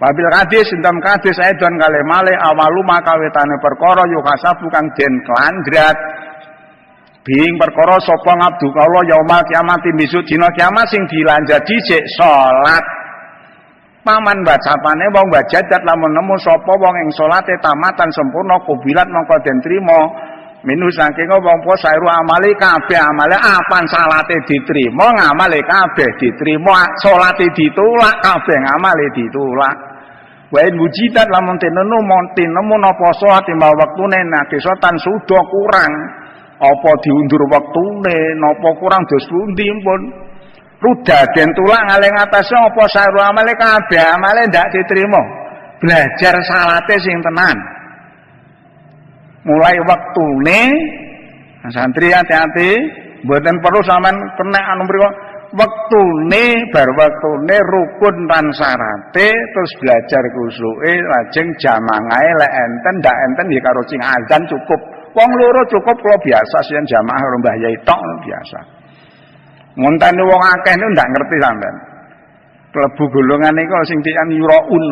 Wabil hadis endam hadis aidon kale male awalu makawitane perkara yukasabu kang den klandrat bing perkara sapa ngabdu kala yaumul kiamat besok dina kiamat sing dilanjat dhisik salat paman bacapane wong bajadat lamun nemu sapa wong ing salate tamatan sempurna kubilat mongko den trima minu saking wong po sairu amali kabeh amale apan salate diterima ngamale kabeh diterima salate ditulak kabeh ngamale ditulak wae mujidat lamun tinemu napa salat ing wektune nakesotan suda kurang apa diundur wektune napa kurang dos pundi pun ruda den tulak ngaleng atase apa saru amale kabeh amale ndak diterima belajar salate sing tenan mulai wektune santri hati-hati mboten perlu sampean kena anu mriko wektune bar wektune rukun lan syarate terus belajar kusuke lajeng jamangae lek enten ndak enten nggih karo sing azan cukup. Wong loro cukup kalau biasa sih jamaah karo Mbah Yai tok biasa. Ngonteni wong akeh niku ndak ngerti sampean. Klebu golongan iku sing dian yuraun.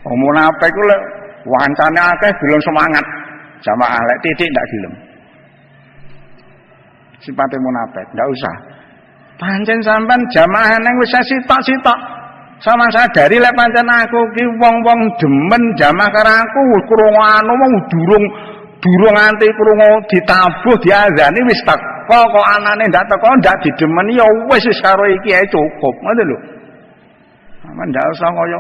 Wong munafik ku lek wancane akeh belum semangat. Jamaah lek titik ndak gelem. Sipate munafik, ndak usah. Pancen sampean jamaah nang wis sitok-sitok. Sama sadari lek pancen aku ki wong-wong demen jamaah karo aku krungu anu wong durung nganti krungu ditabuh diazani wis teko kok anane ndak teko ndak didemeni ya wis karo iki ae cukup ngono lho. Sampeyan ndak usah koyo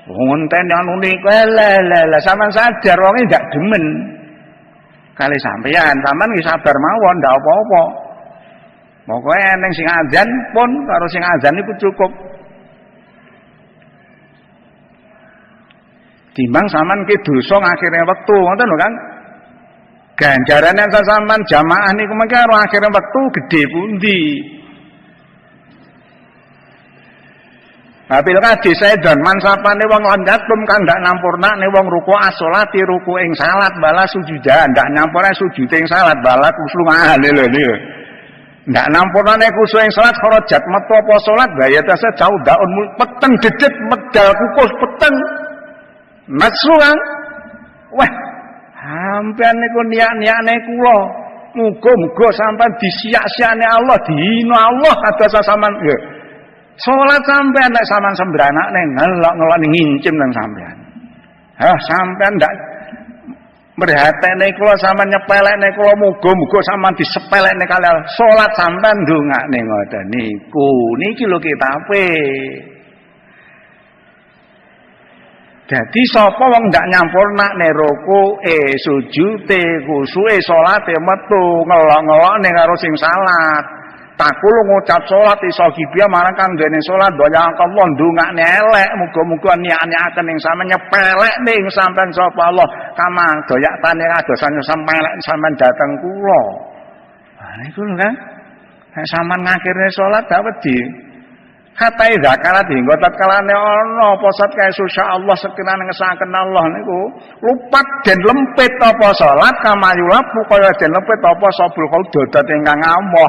ngenteni anu niku lele sampean sadar wong e ndak demen. Kali sampeyan ki sabar mawon ndak apa-apa. Pokoke ning sing azan pun karo sing azan iku cukup. Timbang sampean ki dosa akhire wektu ngoten lho Kang. Ganjarane sampean jamaah niku mengke karo akhire wektu gedhe pundi. Habil kadhe saedan mansapane wong lanjatum kang ndak nampurnane wong ruku as-sholati ruku ing salat bala sujudan ndak nyampurane sujud ing salat bala kusungane lho niku. Ndak nampurnane kusu ing salat kharajat metu apa salat bayatase jauh daun peteng dedet medal kukus peteng. Nasru kan? Wah, sampean niku niat-niatne kula. Muga-muga sampean disiak-siakne Allah, dihina Allah kados sampean. Ya. Salat sampean nek sampean sembranakne ngelok-ngelok ngincim nang sampean. Hah, sampean ndak mrihatene kula sampean nyepelekne kula muga-muga sampean disepelekne kalian salat sampean ndongakne ngoten niku. Niki lho kitabe. Jadi sapa wong ndak nyampurnakne rukuke, sujude, khusuke salate metu ngelok-ngelokne karo sing salat. Takul ngucap salat iso kibia marang kang dene salat doya Allah ndongakne elek muga-muga niat-niaken ing sampeyan nyepelekne ing sampeyan sapa Allah kama doyakane kadosan sampeyan sampeyan dateng kula. Nah iku lho kan. Nek sampeyan ngakhirne salat dak wedi. Katai zakarat hingga tatkalane ana apa sat kae insyaallah sekirane ngesaken Allah niku lupat den lempit apa salat kamayulapu kaya den lempit apa sabul qaudat ingkang amoh.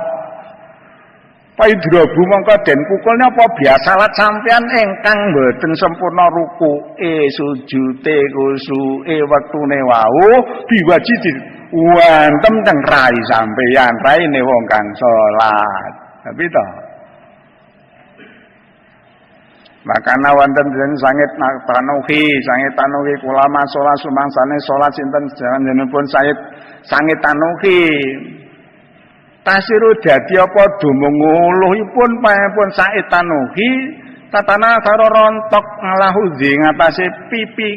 Paidrobu mongko den pukulnya apa biasa salat sampean ingkang mboten sempurna rukuke sujude khusuke wektune wau biwajidi wantem teng rai sampean raine wong kang salat. Tapi to makana wonten sangit tanuhi kula masalah sumangsane salat sinten jenenganipun sangit tanuhi tasiru dadi apa dumung uluhipun pun sait tanuhi tatana karo rontok nglahuzi ngatasé pipi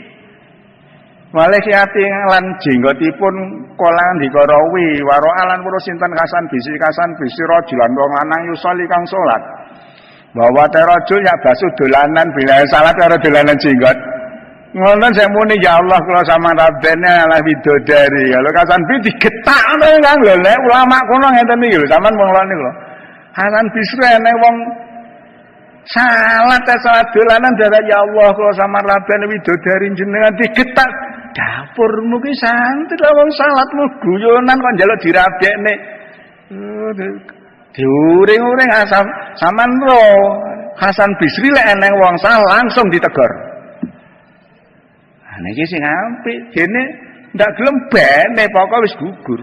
walihati lan jenggotipun kolang dikarawi waro alan pura sinten kasan bisi rajulan wong lanang yusoli kang salat bahwa terojul ya basuh dolanan bila salat karo dolanan jenggot. Ngoten saya muni ya Allah kula sama rabene ala widodari. Kalau kasan bi digetakno Kang lho nek ulama kuno ngeten iki lho sampean wong lone lho. Hasan Bisri nek wong salat dolanan dara ya Allah kula sama rabene widodari jenengan digetak dapurmu ki santet wong salatmu guyonan kok njaluk dirabekne. Diuring-uring asam sampean ro Hasan Bisri lek eneng wong salah langsung ditegur. Nah niki sing apik, dene ndak gelem bene pokoke wis gugur.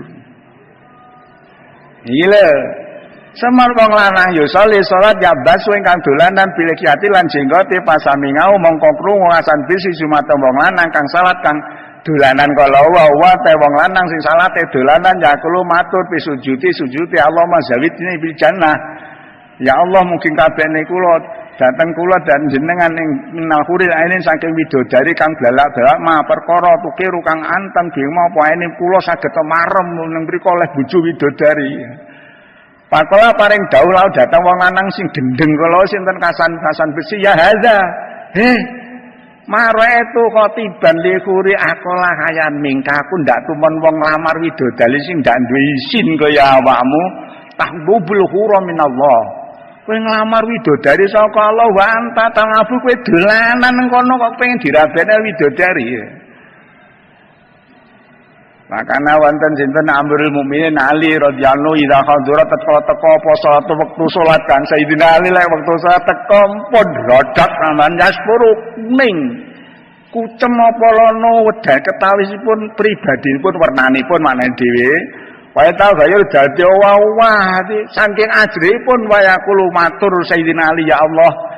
Iki lho. Semar wong lanang yo saleh salat ya basu ingkang dolanan bilih kiati lan jenggote pasami ngau mongko krungu Hasan Bisri sumateng wong lanang kang salat kang dolanan kala wa te wong lanang sing salate dolanan ya kulo matur sujudi Allah mazawidni bil jannah. Ya Allah mungkin kabehne kula dateng kula dan jenengan ing minahuril ainin saking widodari kang blalak-blalak ma perkara tukiru kang anteng bima apa aine kula saged marem ning mriku oleh bojo widodari. Pakola paring dawuh dateng wong lanang sing gendeng kala sinten Hasan Bisri ya hadza. Mara itu khotiban likuri akola hayan mingka aku ndak tumen wong lamar widodari sing ndak duwe izin kaya awakmu tahbubul hura minallah. Kowe nglamar widodari saka Allah wa anta tangabu kowe dolanan nang kono kok pengen dirabene widodari. Makana wonten sinten Amirul Mukminin Ali radhiyallahu idza hadzarat teko apa salat wektu salat kan Sayyidina Ali lek wektu salat teko pun rodak sampean yaspuru kuning kucem apa lono wedal ketawisipun pribadipun wernanipun maneh dhewe wae ta gayul dadi wah saking ajripun wayakulu matur Sayyidina Ali ya Allah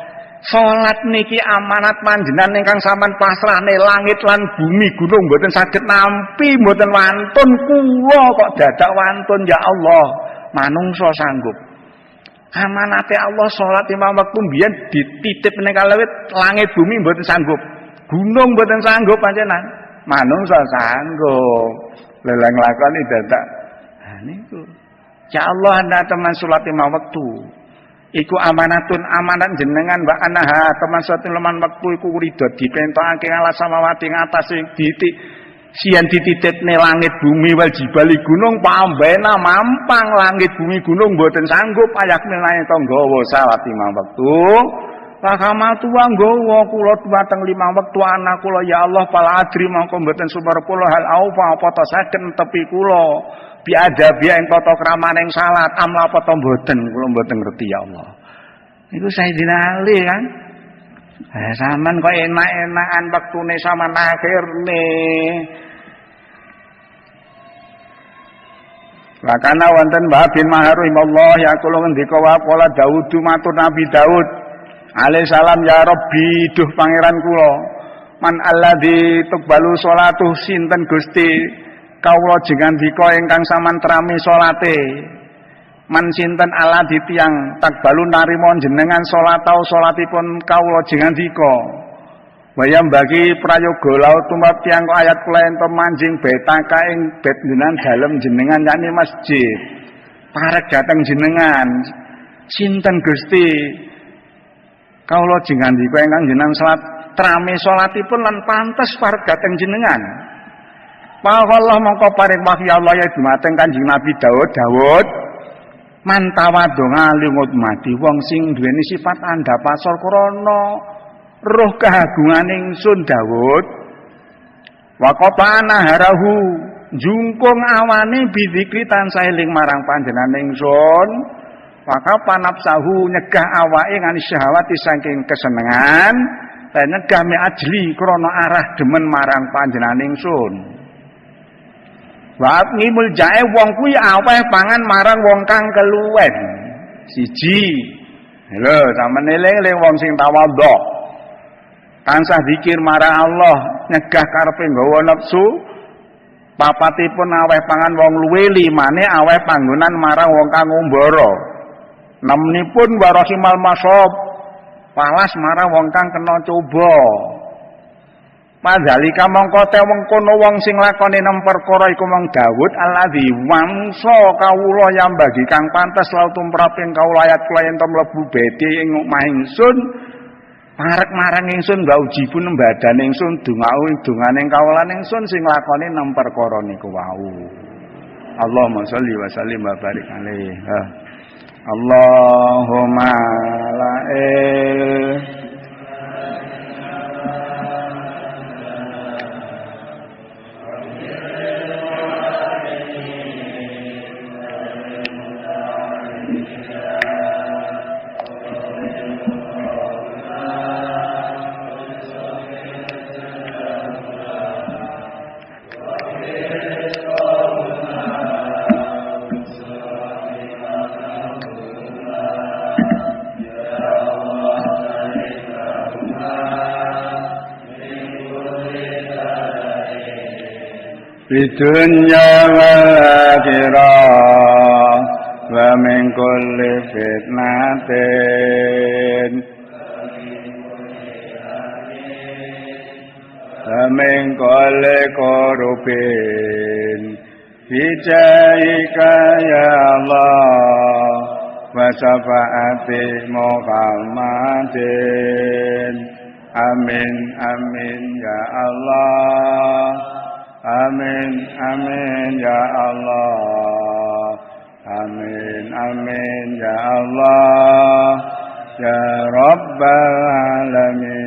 salat niki amanat panjenengan ingkang sampean pasrahne langit lan bumi gunung mboten saged nampi mboten wantun kula kok dadak wantun ya Allah manungsa sanggup amanate Allah salat lima wektu mbiyen dititip ning kalawit langit bumi mboten sanggup gunung mboten sanggup panjenengan manungsa sanggup leleng lakoni dadak niku ya Allah anda teman salat lima wektu iku amanatun amanat jenengan wa anaha teman satu leman waktu iku ridho dipentokake ala samawati ngatas titik sian dititipne langit bumi wal jibali gunung pambena mampang langit bumi gunung mboten sanggup ayak menawi tanggawa salat lima wektu Pakamatu anggawa kula dumateng lima wektu anak kula ya Allah pala adri mangko mboten sumber kula hal apa ta saged tepi kula biadabi ing tata kramane ing salat amla apa ta mboten kula mboten ngerti ya Allah. Niku Sayyidina Ali kan. Sampean kok enak-enakan wektune sampean akhirne. Lakana wonten Wahab bin Maharumullah yaqulu ngendika wa qala Daud matur Nabi Daud alaihi salam ya Rabbi duh pangeran kula man alladzi tuqbalu sholatuh sinten Gusti kawula jengandika ingkang samantrami salate man sinten alladzi tiyang takbalu narima jenengan salatau salatipun kawula jengandika wayam bagi prayoga laut tumrap tiyang kok ayat kula ento manjing betaka ing bet jenengan dalem jenengan yakni masjid parek dateng jenengan sinten Gusti kawula jengandika ingkang jenengan salat trame salatipun lan pantes parek dateng jenengan Allah mongko paring wahyu Allah ya dumateng Kanjeng Nabi Daud mantawadonga lingut mati wong sing duweni sifat andhapasor krana roh kahagungan ingsun Daud wa qata'ana harahu jungkung awane bidzikri tansah eling marang panjenengan ingsun maka panapsahu nyegah awake ngani syahwati saking kesenengan lan nyegah mi ajli krana arah demen marang panjenengan ingsun wa ngimul jae wong kuwi aweh pangan marang wong kang keluwen siji lho sampeyan eling wong sing tawadhu tansah zikir marang Allah nyegah karepe nggawa nafsu papatipun aweh pangan wong luwe limane aweh panggonan marang wong kang ngumbara nemenipun warahimal masab palas marang wong kang kena coba padhalika mongko te wong kono wong sing lakoni nem perkara iku mong Daud alladzi wangsa kawula yambagi kang pantes laut tumraping kawula ayat kula yen mlebu bedhe ing omah ingsun parek marang ingsun wa ujibun badan ingsun donganing kawalan ingsun sing lakoni nem perkara niku wau. Allahumma sholli wa sallim wa barik alaihi. Allahumma la Bidunya wal akhirah wa min kulli fitnatin wa min kulli korubin bijaika ya Allah wa syafaati Muhammadin amin amin ya Allah amin amin ya Allah amin amin ya Allah ya Rabbal alamin.